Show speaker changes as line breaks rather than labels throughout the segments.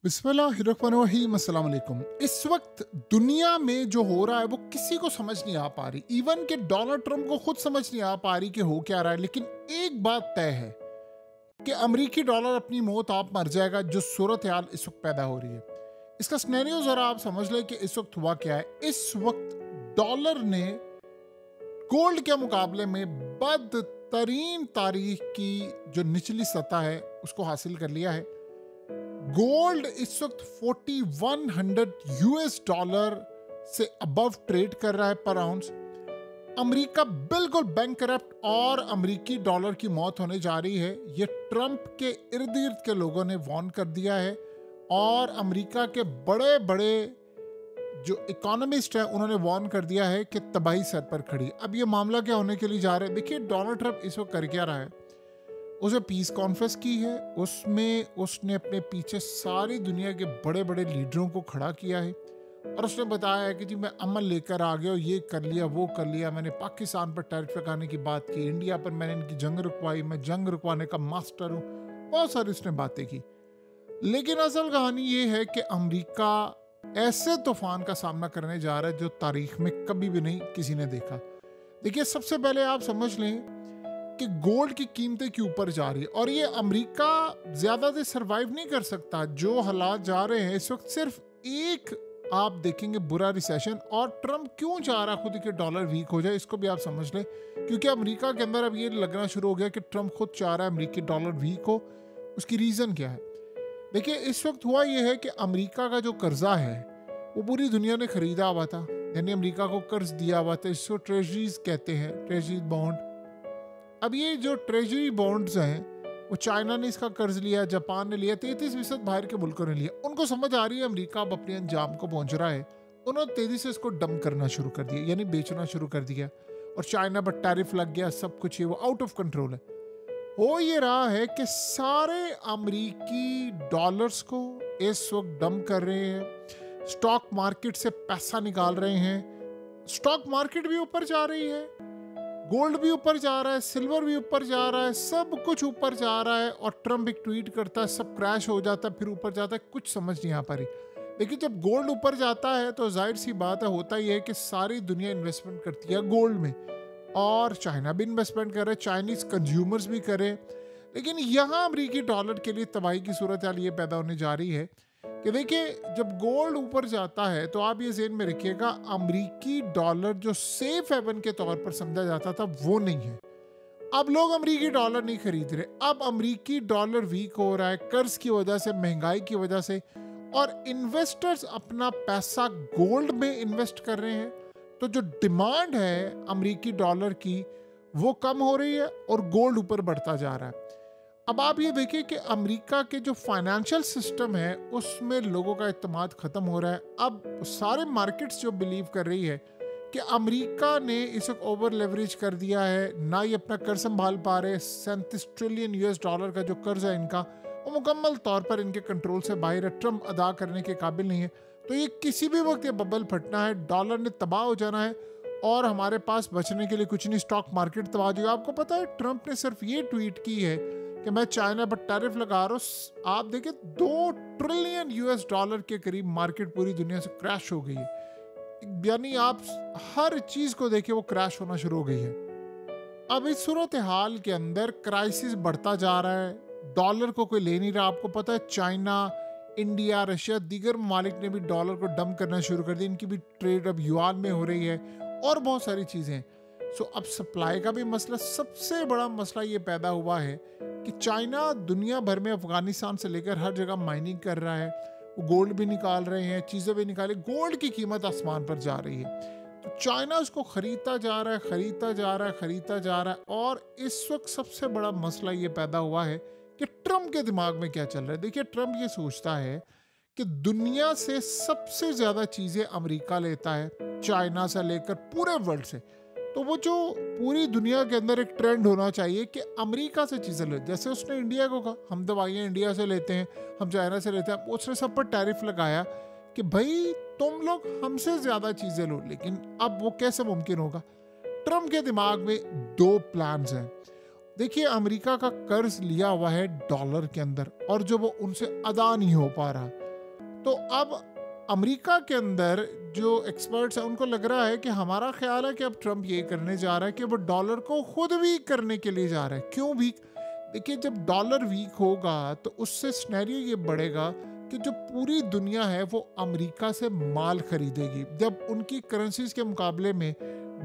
बिस्मिल्लाहिर्रहमानिर्रहीम, अस्सलाम वालेकुम। इस वक्त दुनिया में जो हो रहा है वो किसी को समझ नहीं आ पा रही। इवन कि डोनाल्ड ट्रंप को खुद समझ नहीं आ पा रही कि हो क्या रहा है। लेकिन एक बात तय है कि अमरीकी डॉलर अपनी मौत आप मर जाएगा, जो सूरत हाल इस वक्त पैदा हो रही है। इसका सिनेरियो जरा आप समझ लें कि इस वक्त हुआ क्या है। इस वक्त डॉलर ने गोल्ड के मुकाबले में बदतरीन तारीख की जो निचली सतह है उसको हासिल कर लिया है। गोल्ड इस वक्त 4100 यूएस डॉलर से अबव ट्रेड कर रहा है पर आउंस। अमेरिका बिल्कुल बैंक करप्ट और अमेरिकी डॉलर की मौत होने जा रही है। ये ट्रंप के इर्द गिर्द के लोगों ने वार्न कर दिया है और अमेरिका के बड़े बड़े जो इकोनॉमिस्ट हैं उन्होंने वार्न कर दिया है कि तबाही सर पर खड़ी। अब ये मामला क्या होने के लिए जा रहा है। देखिए, डोनाल्ड ट्रंप इस वक्त कर क्या रहा है। उसे पीस कॉन्फ्रेंस की है, उसमें उसने अपने पीछे सारी दुनिया के बड़े बड़े लीडरों को खड़ा किया है और उसने बताया है कि जी मैं अमल लेकर आ गया, ये कर लिया वो कर लिया, मैंने पाकिस्तान पर टैरिफ लगाने की बात की, इंडिया पर मैंने इनकी जंग रुकवाई, मैं जंग रुकवाने का मास्टर हूँ। बहुत सारी उसने बातें की। लेकिन असल कहानी ये है कि अमेरिका ऐसे तूफान का सामना करने जा रहा है जो तारीख में कभी भी नहीं किसी ने देखा। देखिए, सबसे पहले आप समझ लें कि गोल्ड की कीमतें क्यों ऊपर जा रही है और ये अमेरिका ज्यादा देर सरवाइव नहीं कर सकता। जो हालात जा रहे हैं इस वक्त, सिर्फ एक आप देखेंगे बुरा रिसेशन। और ट्रंप क्यों चाह रहा खुद कि डॉलर वीक हो जाए, इसको भी आप समझ लें। क्योंकि अमेरिका के अंदर अब ये लगना शुरू हो गया कि ट्रंप खुद चाह रहा है अमेरिकी डॉलर वीक हो। उसकी रीजन क्या है? देखिए, इस वक्त हुआ यह है कि अमेरिका का जो कर्जा है वो पूरी दुनिया ने खरीदा हुआ था, यानी अमेरिका को कर्ज दिया हुआ था। इसको ट्रेजरीज कहते हैं, ट्रेजरी बॉन्ड। अब ये जो ट्रेजरी बॉन्ड्स हैं वो चाइना ने इसका कर्ज लिया, जापान ने लिया, 33% बाहर के मुल्कों ने लिया। उनको समझ आ रही है अमेरिका अब अपने अंजाम को पहुंच रहा है। उन्होंने तेजी से इसको डंप करना शुरू कर दिया, यानी बेचना शुरू कर दिया। और चाइना पर टैरिफ लग गया, सब कुछ ये वो आउट ऑफ कंट्रोल है। हो ये रहा है कि सारे अमेरिकी डॉलर्स को इस वक्त डंप कर रहे हैं, स्टॉक मार्केट से पैसा निकाल रहे हैं। स्टॉक मार्केट भी ऊपर जा रही है, गोल्ड भी ऊपर जा रहा है, सिल्वर भी ऊपर जा रहा है, सब कुछ ऊपर जा रहा है। और ट्रंप एक ट्वीट करता है, सब क्रैश हो जाता है, फिर ऊपर जाता है, कुछ समझ नहीं आ पा रही। लेकिन जब गोल्ड ऊपर जाता है तो जाहिर सी बात है, होता ही है कि सारी दुनिया इन्वेस्टमेंट करती है गोल्ड में। और चाइना भी इन्वेस्टमेंट करे, चाइनीज कंज्यूमर्स भी करे। लेकिन यहाँ अमेरिकी डॉलर के लिए तबाही की सूरत हाल ये पैदा होने जा रही है कि देखिए, जब गोल्ड ऊपर जाता है तो आप ये ज़हन में रखिएगा, अमेरिकी डॉलर जो सेफ हेवन के तौर पर समझा जाता था वो नहीं है। अब लोग अमेरिकी डॉलर नहीं खरीद रहे। अब अमेरिकी डॉलर वीक हो रहा है कर्ज की वजह से, महंगाई की वजह से। और इन्वेस्टर्स अपना पैसा गोल्ड में इन्वेस्ट कर रहे हैं, तो जो डिमांड है अमेरिकी डॉलर की वो कम हो रही है और गोल्ड ऊपर बढ़ता जा रहा है। अब आप ये देखिए कि अमेरिका के जो फाइनेंशियल सिस्टम है उसमें लोगों का इत्मीनान खत्म हो रहा है। अब सारे मार्केट्स जो बिलीव कर रही है कि अमेरिका ने इस वक्त ओवर लेवरेज कर दिया है, ना ये अपना कर्ज संभाल पा रहे। 37 ट्रिलियन यूएस डॉलर का जो कर्ज है इनका, वो मुकम्मल तौर पर इनके कंट्रोल से बाहर है, ट्रंप अदा करने के काबिल नहीं है। तो ये किसी भी वक्त ये बबल फटना है, डॉलर ने तबाह हो जाना है और हमारे पास बचने के लिए कुछ नहीं, स्टॉक मार्केट तबाह हो जाएगा। आपको पता है, ट्रंप ने सिर्फ ये ट्वीट की है कि मैं चाइना पर टैरिफ लगा रहा हूँ। आप देखिए, 2 ट्रिलियन यूएस डॉलर के करीब मार्केट पूरी दुनिया से क्रैश हो गई है। यानी आप हर चीज को देखिए वो क्रैश होना शुरू हो गई है। अब इस सूरत हाल के अंदर क्राइसिस बढ़ता जा रहा है, डॉलर को कोई ले नहीं रहा। आपको पता है, चाइना, इंडिया, रशिया, दीगर ममालिक ने भी डॉलर को डंप करना शुरू कर दिया। इनकी भी ट्रेड अब युआन में हो रही है और बहुत सारी चीजें। सो अब सप्लाई का भी मसला, सबसे बड़ा मसला ये पैदा हुआ है कि चाइना दुनिया भर में अफगानिस्तान से लेकर हर जगह माइनिंग कर रहा है। वो गोल्ड भी निकाल रहे हैं, चीज़ें भी निकाले, गोल्ड की कीमत आसमान पर जा रही है। तो चाइना उसको खरीदता जा रहा है, खरीदता जा रहा है, खरीदता जा रहा है। और इस वक्त सबसे बड़ा मसला ये पैदा हुआ है कि ट्रंप के दिमाग में क्या चल रहा है। देखिए, ट्रंप ये सोचता है कि दुनिया से सबसे ज़्यादा चीज़ें अमेरिका लेता है, चाइना से लेकर पूरे वर्ल्ड से। तो वो जो पूरी दुनिया के अंदर एक ट्रेंड होना चाहिए कि अमेरिका से चीज़ें ले। जैसे उसने इंडिया को कहा, हम दवाइयाँ इंडिया से लेते हैं, हम चाइना से लेते हैं। उसने सब पर टैरिफ लगाया कि भाई तुम लोग हमसे ज़्यादा चीज़ें लो। लेकिन अब वो कैसे मुमकिन होगा? ट्रंप के दिमाग में 2 प्लान्स हैं। देखिए, अमेरिका का कर्ज लिया हुआ है डॉलर के अंदर और जो वो उनसे अदा नहीं हो पा रहा। तो अब अमेरिका के अंदर जो एक्सपर्ट्स हैं उनको लग रहा है कि हमारा ख्याल है कि अब ट्रम्प ये करने जा रहा है कि वो डॉलर को खुद वीक करने के लिए जा रहा है। क्यों वीक? देखिए, जब डॉलर वीक होगा तो उससे सिनेरियो ये बढ़ेगा कि जो पूरी दुनिया है वो अमेरिका से माल खरीदेगी। जब उनकी करेंसीज के मुकाबले में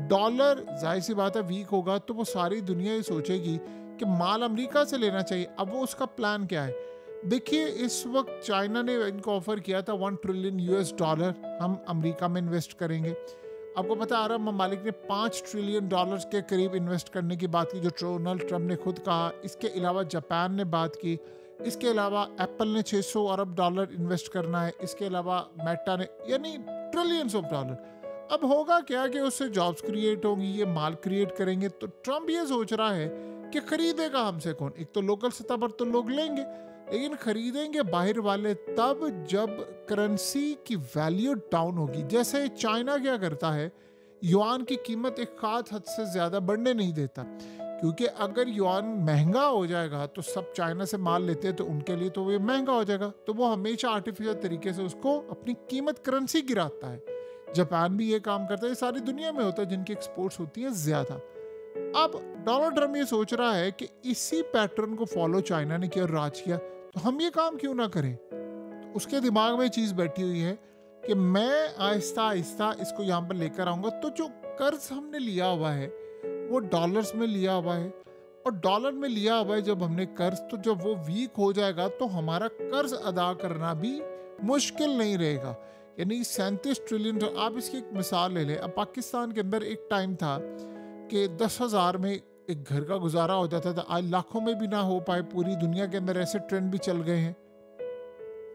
डॉलर जाहिर सी बात है वीक होगा तो वो सारी दुनिया ये सोचेगी कि माल अमेरिका से लेना चाहिए। अब वो उसका प्लान क्या है? देखिए, इस वक्त चाइना ने इनको ऑफर किया था $1 ट्रिलियन हम अमेरिका में इन्वेस्ट करेंगे। आपको पता है अरब ममालिक ने $5 ट्रिलियन के करीब इन्वेस्ट करने की बात की, जो डोनाल्ड ट्रम्प ने खुद कहा। इसके अलावा जापान ने बात की, इसके अलावा एप्पल ने $600 अरब इन्वेस्ट करना है, इसके अलावा मेटा ने, यानी ट्रिलियंस ऑफ डॉलर। अब होगा क्या कि उससे जॉब्स क्रिएट होंगी, ये माल क्रिएट करेंगे। तो ट्रम्प ये सोच रहा है कि खरीदेगा हमसे कौन? एक तो लोकल सतह पर तो लोग लेंगे, लेकिन खरीदेंगे बाहर वाले तब जब करेंसी की वैल्यू डाउन होगी। जैसे चाइना क्या करता है, युआन की कीमत एक खास हद से ज़्यादा बढ़ने नहीं देता, क्योंकि अगर युआन महंगा हो जाएगा तो सब चाइना से माल लेते हैं, तो उनके लिए तो ये महंगा हो जाएगा। तो वो हमेशा आर्टिफिशियल तरीके से उसको अपनी कीमत करेंसी गिराता है। जापान भी ये काम करता है, सारी दुनिया में होता है जिनकी एक्सपोर्ट्स होती है ज़्यादा। अब डोनाल्ड ट्रम्प ये सोच रहा है कि इसी पैटर्न को फॉलो चाइना ने किया और राज किया, तो हम ये काम क्यों ना करें। तो उसके दिमाग में चीज़ बैठी हुई है कि मैं आहिस्ता आहिस्ता इसको यहाँ पर लेकर आऊँगा। तो जो कर्ज हमने लिया हुआ है वो डॉलर्स में लिया हुआ है, और डॉलर में लिया हुआ है जब हमने कर्ज, तो जब वो वीक हो जाएगा तो हमारा कर्ज अदा करना भी मुश्किल नहीं रहेगा। यानी 37 ट्रिलियन। आप इसकी एक मिसाल ले लें। अब पाकिस्तान के अंदर एक टाइम था कि 10,000 में एक घर का गुजारा हो जाता था, आज लाखों में भी ना हो पाए। पूरी दुनिया के अंदर ऐसे ट्रेंड भी चल गए हैं।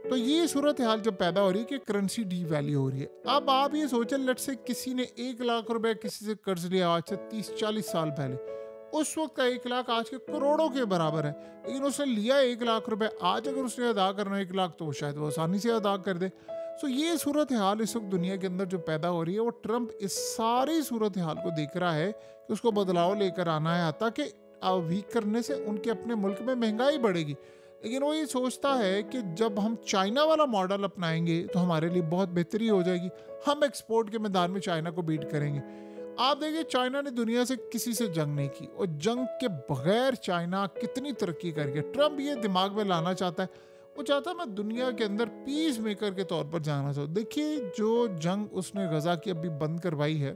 तो ये सूरत हाल जब पैदा हो रही है कि करेंसी डी वैल्यू हो रही है। अब आप ये सोचें, लेट से किसी ने 1 लाख रुपए किसी से कर्ज लिया आज से 30-40 साल पहले, उस वक्त का 1 लाख आज के करोड़ों के बराबर है, लेकिन उसने लिया 1 लाख रुपए। आज अगर उसने अदा करना 1 लाख तो वो शायद वो आसानी से अदा कर दे। सो ये सूरत हाल इस वक्त दुनिया के अंदर जो पैदा हो रही है, वो ट्रम्प इस सारी सूरत हाल को देख रहा है कि उसको बदलाव लेकर आना है, ताकि वीक करने से उनके अपने मुल्क में महंगाई बढ़ेगी। लेकिन वो ये सोचता है कि जब हम चाइना वाला मॉडल अपनाएंगे तो हमारे लिए बहुत बेहतरी हो जाएगी, हम एक्सपोर्ट के मैदान में चाइना को बीट करेंगे। आप देखिए, चाइना ने दुनिया से किसी से जंग नहीं की, और जंग के बगैर चाइना कितनी तरक्की कर गया। ट्रम्प ये दिमाग में लाना चाहता है, वो चाहता है मैं दुनिया के अंदर पीस मेकर के तौर पर जाना चाहूँ। देखिए, जो जंग उसने गजा की अभी बंद करवाई है,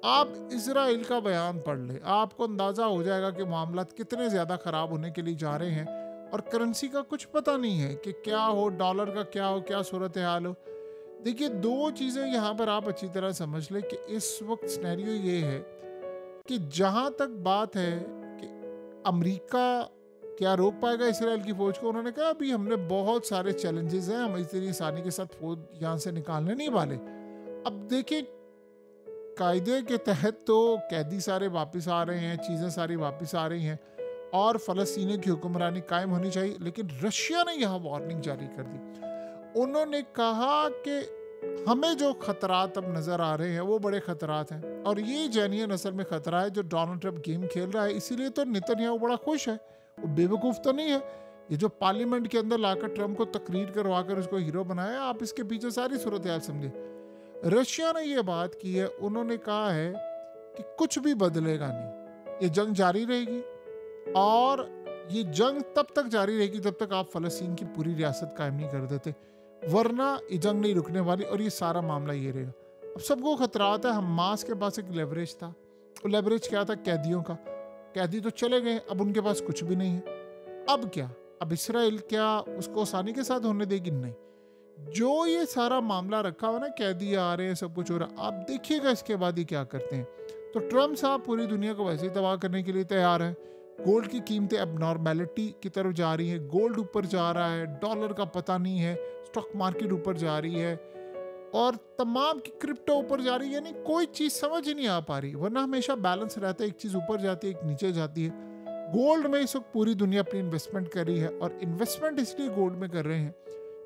आप इसराइल का बयान पढ़ ले, आपको अंदाज़ा हो जाएगा कि मामला कितने ज़्यादा ख़राब होने के लिए जा रहे हैं। और करेंसी का कुछ पता नहीं है कि क्या हो, डॉलर का क्या हो, क्या सूरत हाल हो। देखिए, 2 चीज़ें यहाँ पर आप अच्छी तरह समझ लें कि इस वक्त सिनेरियो ये है कि जहाँ तक बात है कि अमेरिका क्या रोक पाएगा इसराइल की फ़ौज को, उन्होंने कहा अभी हमने बहुत सारे चैलेंजेस हैं, हम इतनी आसानी के साथ फ़ौज यहाँ से निकालने नहीं वाले। अब देखिए, कायदे के तहत तो कैदी सारे वापस आ रहे हैं, चीज़ें सारी वापस आ रही हैं, और फ़लस्तीनी की हुक्मरानी कायम होनी चाहिए। लेकिन रशिया ने यहाँ वार्निंग जारी कर दी। उन्होंने कहा कि हमें जो खतरात अब नज़र आ रहे हैं वो बड़े खतरात हैं, और ये जेन्युइन असल में खतरा है जो डोनाल्ड ट्रम्प गेम खेल रहा है। इसीलिए तो नेतन्याहू बड़ा खुश है, वो बेवकूफ़ तो नहीं है। ये जो पार्लियामेंट के अंदर लाकर ट्रम्प को तकरीर करवा कर उसको हीरो बनाया, आप इसके पीछे सारी सूरत हाल समझे। रशिया ने ये बात की है, उन्होंने कहा है कि कुछ भी बदलेगा नहीं, ये जंग जारी रहेगी, और ये जंग तब तक जारी रहेगी जब तक आप फ़लस्तीन की पूरी रियासत कायम नहीं कर देते, वरना ये जंग नहीं रुकने वाली। और ये सारा मामला ये रहेगा। अब सबको खतरात है। हमास के पास एक लेवरेज था, वो लेवरेज क्या था? कैदियों का। कैदी तो चले गए, अब उनके पास कुछ भी नहीं है। अब क्या? अब इसराइल क्या उसको आसानी के साथ होने देगी? नहीं। जो ये सारा मामला रखा हुआ ना, कैदी आ रहे हैं, सब कुछ हो रहा, आप देखिएगा इसके बाद ये क्या करते हैं। तो ट्रम्प साहब पूरी दुनिया को वैसे ही तबाह करने के लिए तैयार है। गोल्ड की कीमतें अब नॉर्मेलिटी की तरफ जा रही हैं, गोल्ड ऊपर जा रहा है, डॉलर का पता नहीं है, स्टॉक मार्केट ऊपर जा रही है, और तमाम की क्रिप्टो ऊपर जा रही है। यानी कोई चीज़ समझ ही नहीं आ पा रही, वरना हमेशा बैलेंस रहता है, एक चीज़ ऊपर जाती है, एक नीचे जाती है। गोल्ड में इस वक्त पूरी दुनिया अपनी इन्वेस्टमेंट कर रही है, और इन्वेस्टमेंट इसलिए गोल्ड में कर रहे हैं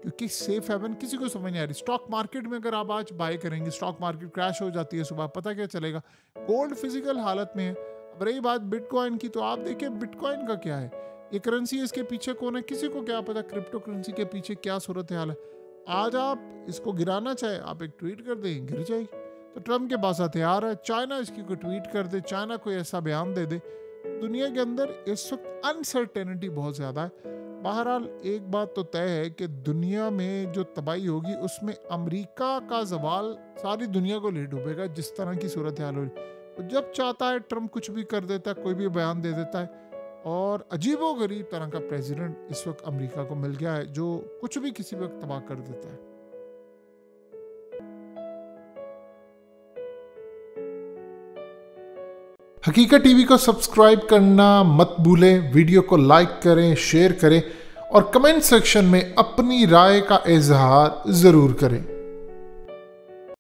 क्योंकि सेफ हेवन किसी को समझ नहीं आ रही। स्टॉक मार्केट में अगर आप आज बाय करेंगे, स्टॉक मार्केट क्रैश हो जाती है सुबह, पता क्या चलेगा? गोल्ड फिजिकल हालत में है। अब रही बात बिटकॉइन की, तो आप देखिए बिटकॉइन का क्या है, ये करेंसी है, इसके पीछे कौन है, किसी को क्या पता। क्रिप्टो करेंसी के पीछे क्या सूरत हाल है। आज आप इसको गिराना चाहे, आप एक ट्वीट कर दें, गिर जाएगी। तो ट्रम्प के पास हथियार है। चाइना इसकी कोई ट्वीट कर दे, चाइना कोई ऐसा बयान दे दे, दुनिया के अंदर इस वक्त अनसर्टेनिटी बहुत ज़्यादा है। बहरहाल एक बात तो तय है कि दुनिया में जो तबाही होगी उसमें अमेरिका का जवाल सारी दुनिया को ले डूबेगा, जिस तरह की सूरत हाल हो रही। जब चाहता है ट्रम्प कुछ भी कर देता है, कोई भी बयान दे देता है, और अजीबोगरीब तरह का प्रेसिडेंट इस वक्त अमेरिका को मिल गया है जो कुछ भी किसी वक्त तबाह कर देता है। हकीकत टीवी को सब्सक्राइब करना मत भूलें, वीडियो को लाइक करें, शेयर करें और कमेंट सेक्शन में अपनी राय का इजहार ज़रूर करें।